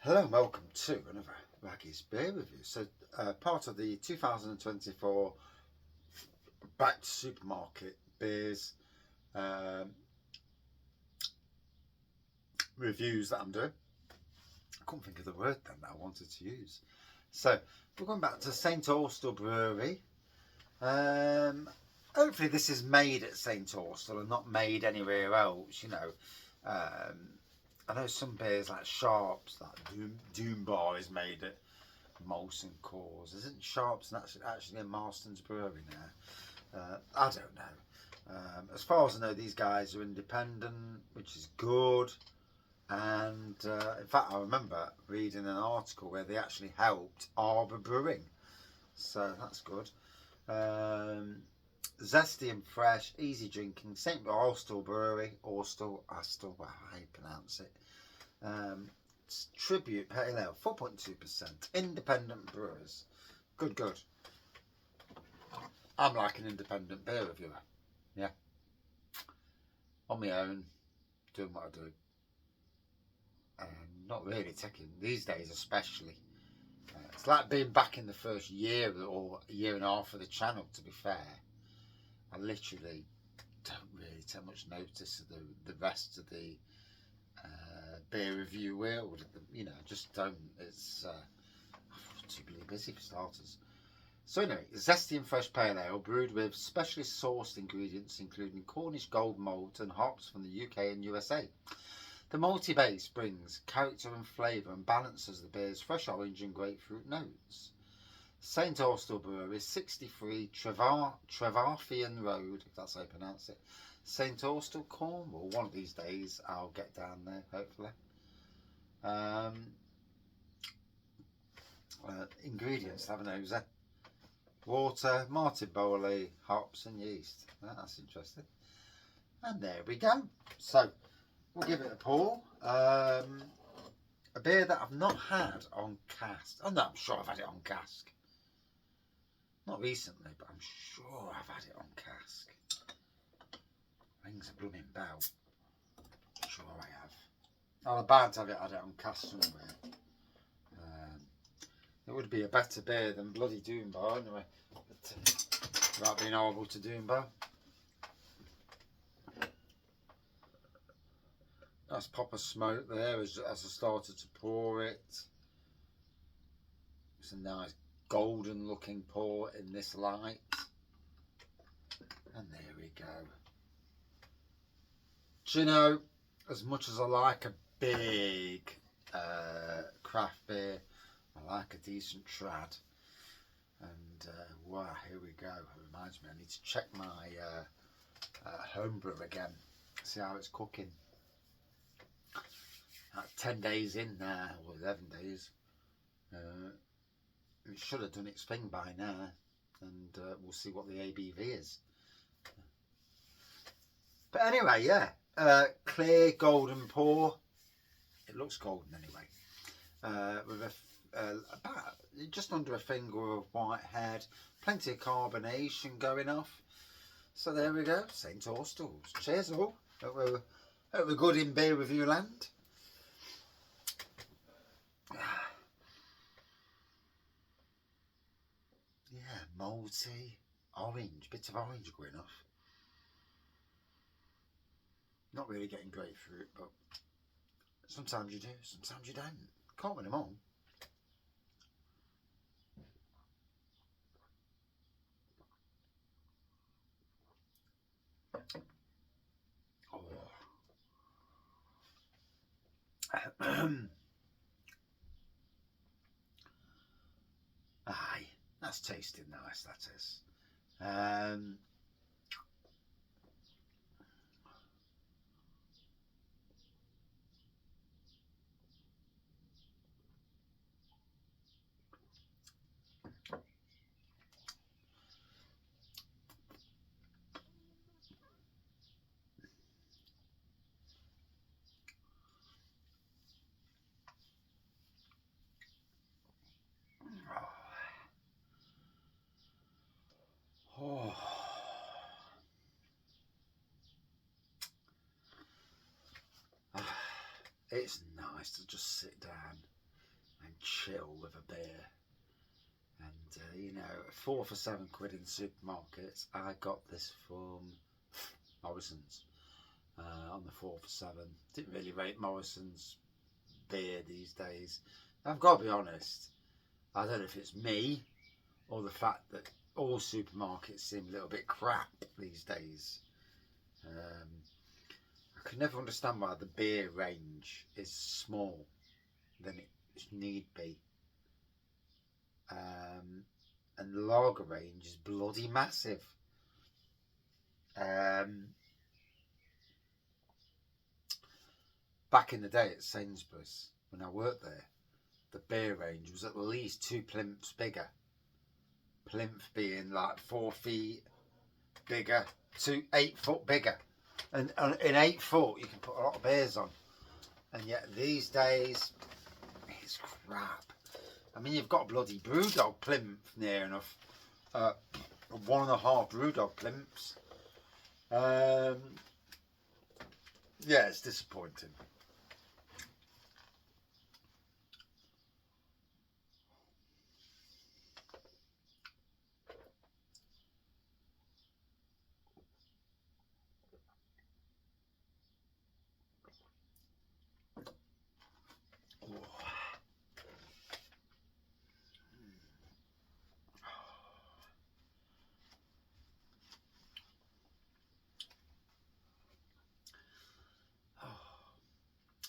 Hello and welcome to another Raggy's Beer Review. So, part of the 2024 Back to Supermarket Beers reviews that I'm doing. I couldn't think of the word then that I wanted to use. So, we're going back to St Austell Brewery. Hopefully this is made at St Austell and not made anywhere else, you know. I know some beers like Sharps, like Doom Bar is made at Molson Coors. Isn't Sharps actually in Marston's Brewery now? I don't know. As far as I know, these guys are independent, which is good. And in fact, I remember reading an article where they actually helped Arbor Brewing. So that's good. Zesty and fresh, easy drinking. St Austell Brewery, Austell, how you pronounce it. Tribute Pale Ale, 4.2%. Independent brewers. Good. I'm like an independent beer reviewer. Yeah. On my own, doing what I do. Not really taking, these days especially. It's like being back in the first year or a year and a half of the channel, to be fair. I literally don't really take much notice of the rest of the beer review world. You know, just don't. It's too busy for starters. So anyway, zesty and fresh pale ale brewed with specially sourced ingredients including Cornish gold malt and hops from the UK and USA. The malty base brings character and flavour and balances the beer's fresh orange and grapefruit notes. St Austell Brewery, 63 Trevarthian Road, if that's how you pronounce it. St Austell, Cornwall. One of these days I'll get down there, hopefully. Ingredients, have a nose. Water, malted barley, hops and yeast. That's interesting. And there we go. So we'll give it a pour. A beer that I've not had on cask. Oh no, I'm sure I've had it on cask. Not recently, but I'm sure I've had it on cask. Rings a blooming bell. Sure I have. I'm about to have it had it on cask somewhere. It would be a better beer than bloody Doom Bar anyway. But, without being horrible to Doom Bar. That's proper smoke there as I started to pour it. It's a nice golden looking pour in this light. And there we go. Do you know, as much as I like a big craft beer, I like a decent trad. And wow, here we go. It reminds me, I need to check my homebrew again, see how it's cooking. 10 days in now, or 11 days. It should have done its thing by now, and we'll see what the ABV is. But anyway, yeah, clear golden pour. It looks golden anyway. With about just under a finger of white head, plenty of carbonation going off. So there we go, St Austell's. Cheers all. Hope we're good in beer review land. Yeah, malty, orange, bits of orange going off. Not really getting grapefruit, but sometimes you do, sometimes you don't. Can't win them all. Oh. Aye, that's tasting nice, that is. Oh. it's nice to just sit down and chill with a beer. And you know, 4 for £7 in supermarkets. I got this from Morrison's on the 4 for 7. Didn't really rate Morrison's beer these days. I've got to be honest, I don't know if it's me or the fact that all supermarkets seem a little bit crap these days. I can never understand why the beer range is small than it need be. And the lager range is bloody massive. Back in the day at Sainsbury's, when I worked there, the beer range was at least 2 plinths bigger. Plinth being like 4 feet bigger, 8 foot bigger. And in 8 foot, you can put a lot of beers on. And yet these days, it's crap. I mean, you've got a bloody Brewdog plinth near enough. 1.5 Brewdog plinths. Yeah, it's disappointing.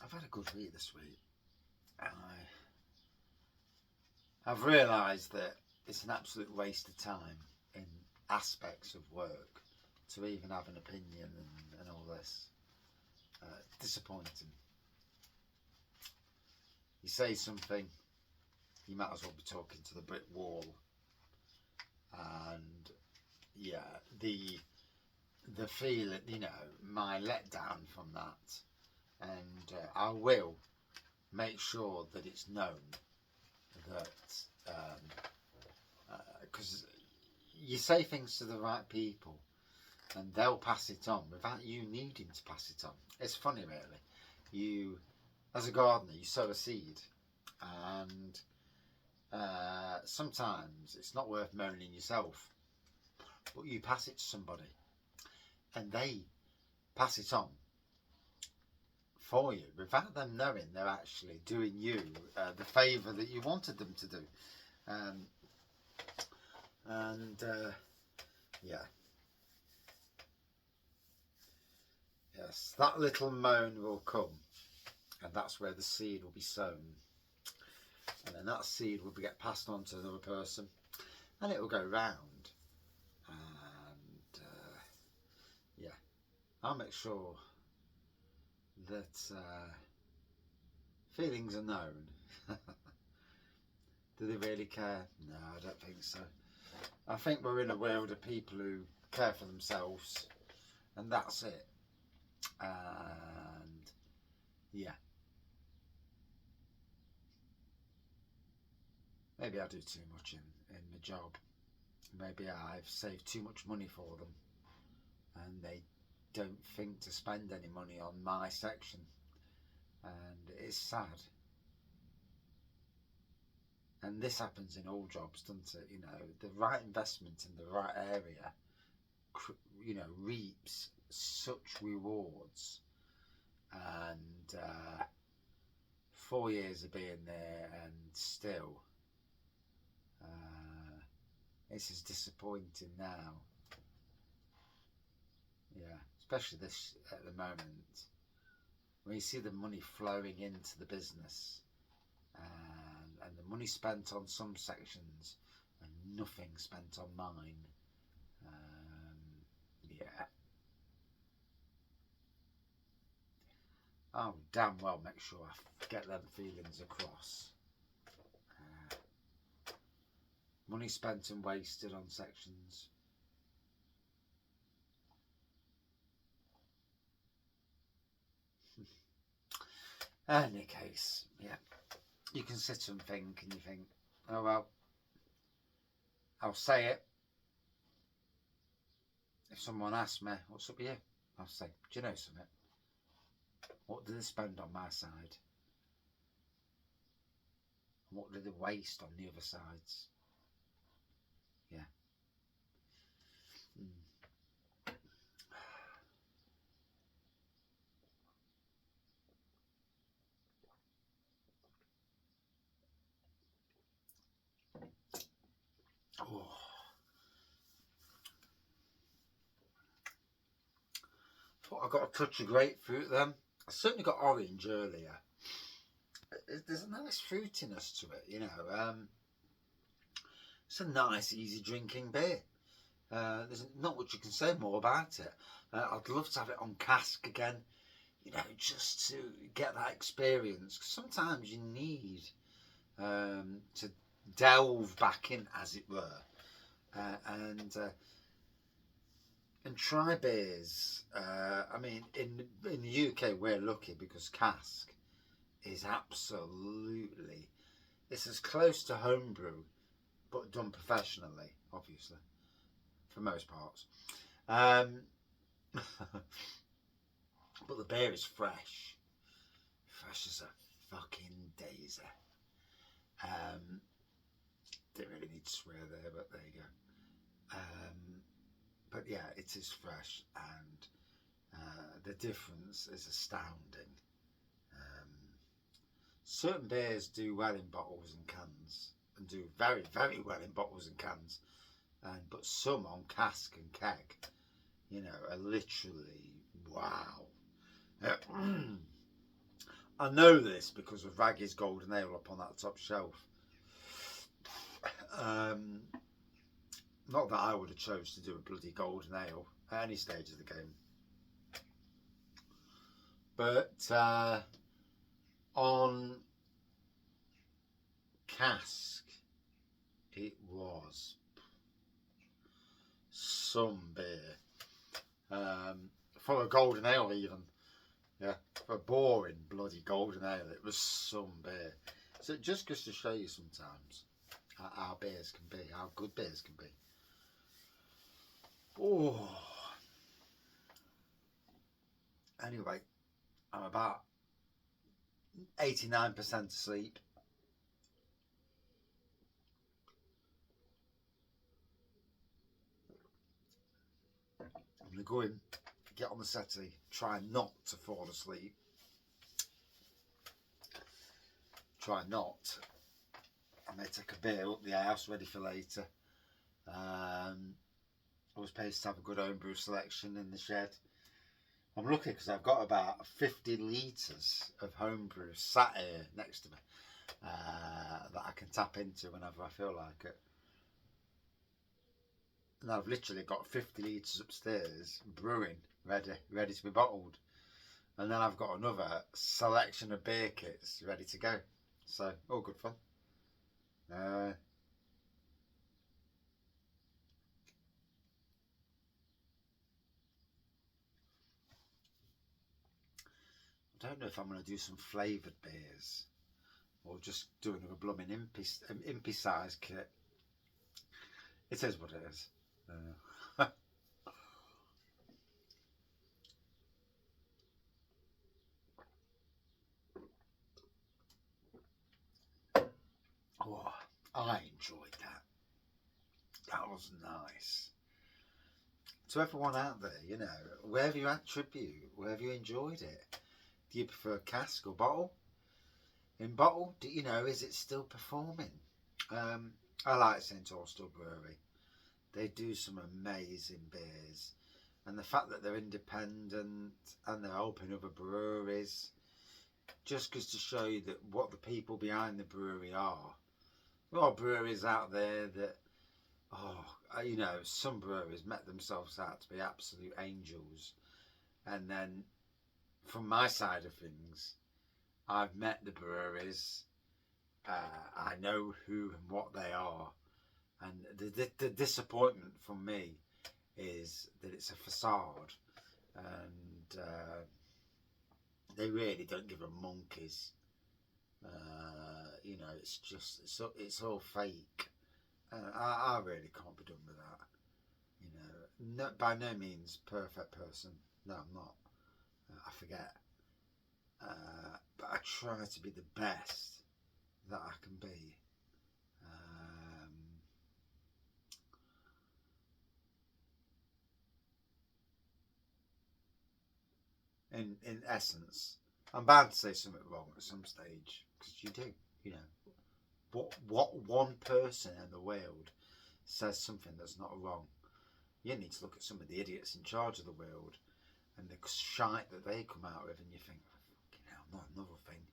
I've had a good week this week. I've realised that it's an absolute waste of time in aspects of work to even have an opinion and all this. Disappointing. You say something, you might as well be talking to the brick wall. And yeah, the feeling, you know, my letdown from that. And I will make sure that it's known that, because you say things to the right people and they'll pass it on without you needing to pass it on. It's funny, really. You, as a gardener, you sow a seed, and sometimes it's not worth moaning yourself, but you pass it to somebody and they pass it on for you without them knowing they're actually doing you the favour that you wanted them to do. Yeah, yes, that little moan will come, and that's where the seed will be sown, and then that seed will get passed on to another person, and it will go round. And yeah, I'll make sure that feelings are known. Do they really care? No, I don't think so. I think we're in a world of people who care for themselves, and that's it. And yeah, maybe I do too much in the job. Maybe I've saved too much money for them, and they don't think to spend any money on my section, and it's sad. And this happens in all jobs, doesn't it? You know, the right investment in the right area, you know, reaps such rewards. And 4 years of being there, and still, this is disappointing now. Yeah, especially this at the moment, when you see the money flowing into the business, and the money spent on some sections and nothing spent on mine. Yeah, I'll damn well make sure I get them feelings across. Money spent and wasted on sections. Any case, yeah, you can sit and think, and you think, oh well, I'll say it. If someone asks me, what's up with you? I'll say, do you know something? What do they spend on my side? And what do they waste on the other sides? Yeah. Mm. Oh. Thought I got a touch of grapefruit then. I certainly got orange earlier. There's a nice fruitiness to it, you know. It's a nice, easy drinking beer. There's not much you can say more about it. I'd love to have it on cask again, you know, just to get that experience. 'Cause sometimes you need to delve back in, as it were, and try beers. I mean, in the UK, we're lucky because cask is absolutely, it's as close to homebrew, but done professionally, obviously, for most parts. But the beer is fresh as a fucking daisy. Didn't really need to swear there, but there you go. But yeah, it is fresh, and the difference is astounding. Certain beers do well in bottles and cans, and do very, very well in bottles and cans, but some on cask and keg, you know, are literally wow. I know this because of Raggy's Golden Ale up on that top shelf. Not that I would have chose to do a bloody Golden Ale at any stage of the game, but on cask it was some beer, for a Golden Ale even. Yeah, for a boring bloody Golden Ale, it was some beer. So it just goes to show you sometimes how beers can be, how good beers can be. Oh, anyway, I'm about 89% asleep. I'm gonna go in, get on the settee, try not to fall asleep. Try not. I may take a beer up the house ready for later. Always pays to have a good homebrew selection in the shed. I'm lucky because I've got about 50 litres of homebrew sat here next to me that I can tap into whenever I feel like it. And I've literally got 50 litres upstairs brewing, ready to be bottled. And then I've got another selection of beer kits ready to go. So, all good fun. I don't know if I'm going to do some flavoured beers or just do another blooming impy size kit. It is what it is. Oh, I enjoyed that. That was nice. To everyone out there, you know, where have you had tribute? Where have you enjoyed it? Do you prefer cask or bottle? In bottle, do you know, is it still performing? I like St Austell Brewery. They do some amazing beers. And the fact that they're independent and they're opening other breweries just goes to show you that what the people behind the brewery are. There are breweries out there that, you know, some breweries make themselves out to be absolute angels. And then from my side of things, I've met the breweries. I know who and what they are. And the disappointment from me is that it's a facade. And they really don't give a monkey's. You know, it's just it's all fake. I really can't be done with that. You know, by no means perfect person. No, I'm not. I forget. but I try to be the best that I can be. In essence, I'm bound to say something wrong at some stage, because you do, you know. What one person in the world says something that's not wrong, you need to look at some of the idiots in charge of the world and the shite that they come out with, and you think, fucking hell, not another thing.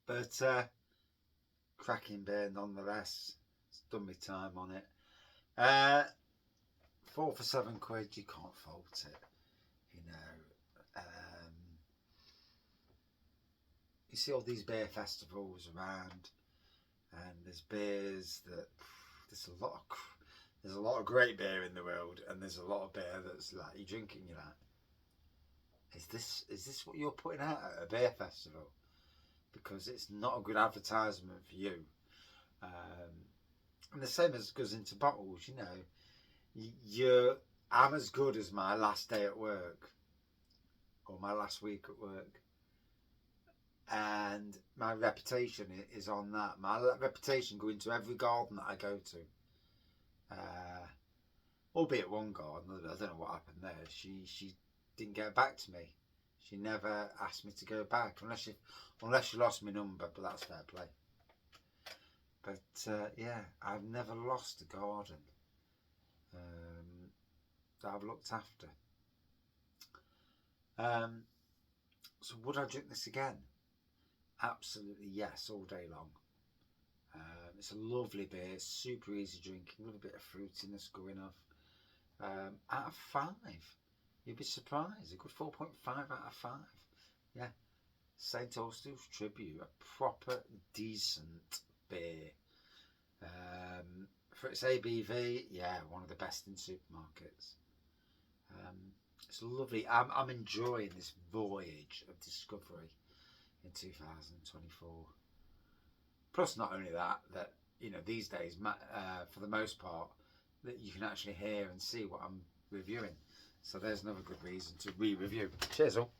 But cracking beer nonetheless. It's done my time on it. 4 for £7, you can't fault it. You know, you see all these beer festivals around, and there's beers that there's a lot of great beer in the world, and there's a lot of beer that's like you're drinking. You're like, is this what you're putting out at a beer festival? Because it's not a good advertisement for you. And the same as goes into bottles. You know, I'm as good as my last day at work or my last week at work, and my reputation is on that. My reputation going to every garden that I go to. Albeit one garden, I don't know what happened there. She didn't get back to me. She never asked me to go back unless she lost my number, but that's fair play. But yeah, I've never lost a garden that I've looked after. So would I drink this again? Absolutely yes, all day long. It's a lovely beer, super easy drinking, a little bit of fruitiness going off. Out of 5, you'd be surprised. A good 4.5 out of 5. Yeah, St Austell's Tribute, a proper decent beer. For its ABV, yeah, one of the best in supermarkets. It's lovely. I'm enjoying this voyage of discovery in 2024. Plus, not only that you know, these days, for the most part, that you can actually hear and see what I'm reviewing. So there's another good reason to re-review. Cheers all.